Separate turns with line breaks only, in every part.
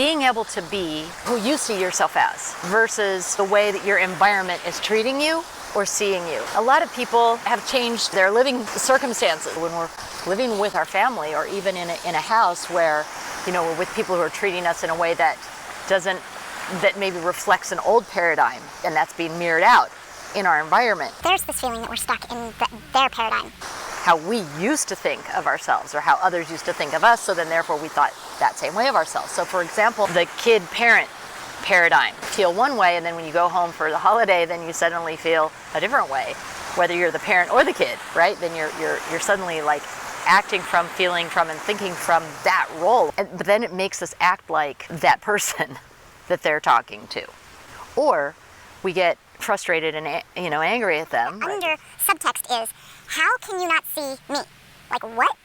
being able to be who you see yourself as versus the way that your environment is treating you or seeing you. A lot of people have changed their living circumstances. When we're living with our family or even in a house where, we're with people who are treating us in a way that maybe reflects an old paradigm, and that's being mirrored out in our environment.
There's this feeling that we're stuck in their paradigm.
How we used to think of ourselves or how others used to think of us, so then therefore we thought that same way of ourselves. So for example, the kid-parent paradigm. Feel one way, and then when you go home for the holiday, then you suddenly feel a different way, whether you're the parent or the kid, right? Then you're suddenly like acting from, feeling from, and thinking from that role. But then it makes us act like that person that they're talking to. Or we get frustrated and angry at them.
Under subtext is, how can you not see me? Like, what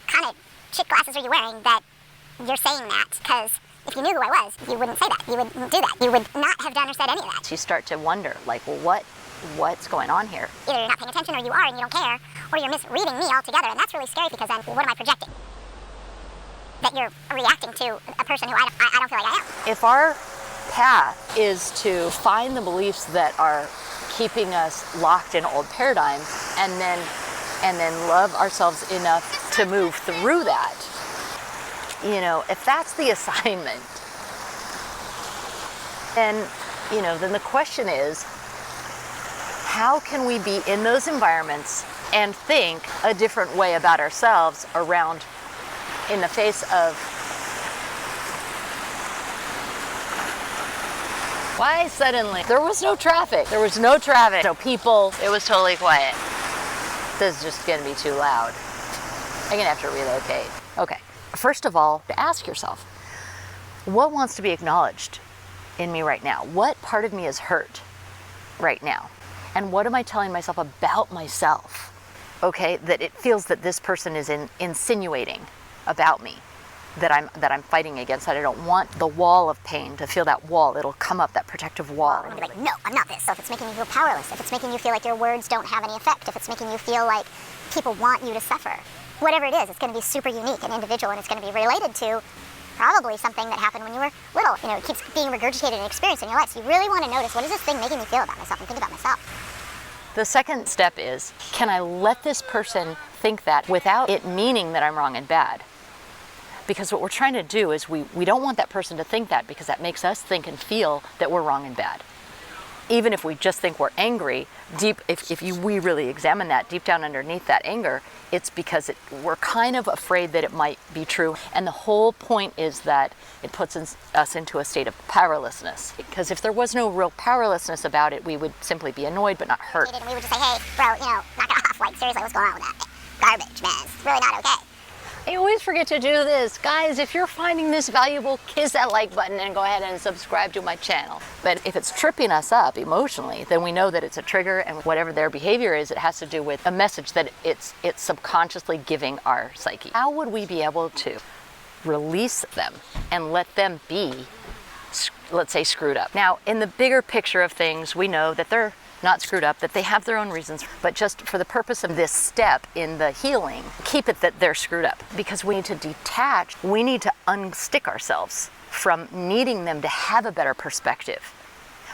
kind of chick glasses are you wearing that you're saying that? Because if you knew who I was, you wouldn't say that. You wouldn't do that. You would not have done or said any of that.
So you start to wonder, like, well, what's going on here?
Either you're not paying attention, or you are and you don't care, or you're misreading me altogether. And that's really scary, because then what am I projecting? That you're reacting to a person who I don't feel like I am.
If our path is to find the beliefs that are keeping us locked in old paradigms, and then love ourselves enough to move through that, if that's the assignment, then the question is, how can we be in those environments and think a different way about ourselves in the face of why suddenly there was no traffic, no people, it was totally quiet. This is just gonna be too loud. I'm gonna have to relocate. Okay, first of all, ask yourself, what wants to be acknowledged in me right now? What part of me is hurt right now? And what am I telling myself about myself? Okay, that it feels that this person is insinuating about me, that I'm fighting against, that I don't want the wall of pain to feel that wall. It'll come up, that protective wall.
And be like, no, I'm not this. So if it's making you feel powerless, if it's making you feel like your words don't have any effect, if it's making you feel like people want you to suffer, whatever it is, it's going to be super unique and individual, and it's going to be related to probably something that happened when you were little. It keeps being regurgitated and experienced in your life. So you really want to notice, what is this thing making me feel about myself, and think about myself.
The second step is, can I let this person think that without it meaning that I'm wrong and bad? Because what we're trying to do is we don't want that person to think that, because that makes us think and feel that we're wrong and bad. Even if we just think we're angry, we really examine that, deep down underneath that anger, it's because we're kind of afraid that it might be true. And the whole point is that it puts us into a state of powerlessness. Because if there was no real powerlessness about it, we would simply be annoyed but not hurt.
And we would just say, hey, bro, knock it off. Like, seriously, what's going on with that? Garbage, man. It's really not okay.
I always forget to do this. Guys, if you're finding this valuable, kiss that like button and go ahead and subscribe to my channel. But if it's tripping us up emotionally, then we know that it's a trigger, and whatever their behavior is, it has to do with a message that it's subconsciously giving our psyche. How would we be able to release them and let them be, let's say, screwed up? Now, in the bigger picture of things, we know that they're not screwed up, that they have their own reasons, but just for the purpose of this step in the healing, keep it that they're screwed up, because we need to detach, we need to unstick ourselves from needing them to have a better perspective.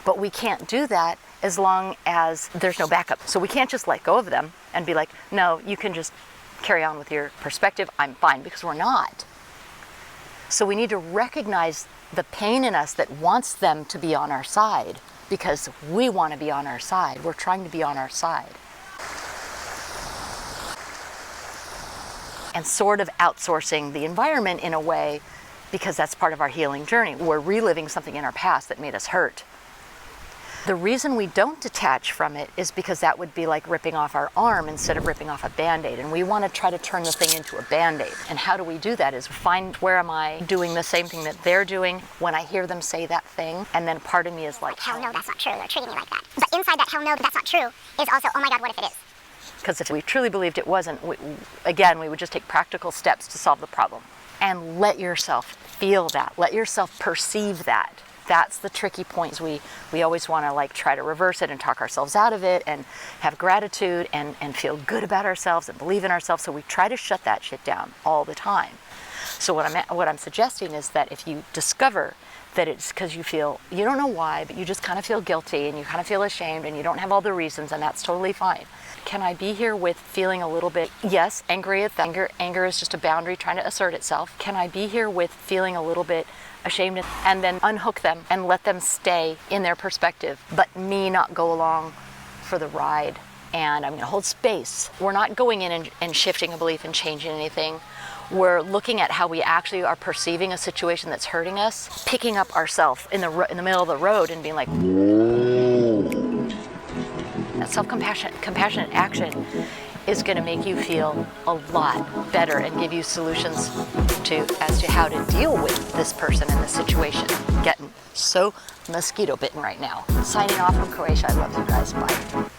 But we can't do that as long as there's no backup. So we can't just let go of them and be like, no, you can just carry on with your perspective, I'm fine, because we're not. So we need to recognize the pain in us that wants them to be on our side, because we want to be on our side. We're trying to be on our side. And sort of outsourcing the environment in a way, because that's part of our healing journey. We're reliving something in our past that made us hurt. The reason we don't detach from it is because that would be like ripping off our arm instead of ripping off a Band-Aid. And we want to try to turn the thing into a Band-Aid. And how do we do that is find, where am I doing the same thing that they're doing when I hear them say that thing? And then part of me is like,
hell no, that's not true. They're treating me like that. But inside that hell no, that's not true, is also, oh my God, what if it is?
Because if we truly believed it wasn't, we would just take practical steps to solve the problem. And let yourself feel that. Let yourself perceive that. That's the tricky points. We always want to try to reverse it and talk ourselves out of it and have gratitude and feel good about ourselves and believe in ourselves. So we try to shut that shit down all the time. So what I'm suggesting is that if you discover that it's because you feel, you don't know why, but you just kind of feel guilty and you kind of feel ashamed and you don't have all the reasons, and that's totally fine. Can I be here with feeling a little bit, yes, angry at that. Anger is just a boundary trying to assert itself. Can I be here with feeling a little bit ashamed, and then unhook them and let them stay in their perspective, but me not go along for the ride? And I'm going to hold space. We're not going in and shifting a belief and changing anything. We're looking at how we actually are perceiving a situation that's hurting us, picking up ourselves in the middle of the road and being like, that compassionate action is going to make you feel a lot better and give you solutions as to how to deal with this person in this situation. Getting so mosquito bitten right now. Signing off from Croatia. I love you guys. Bye.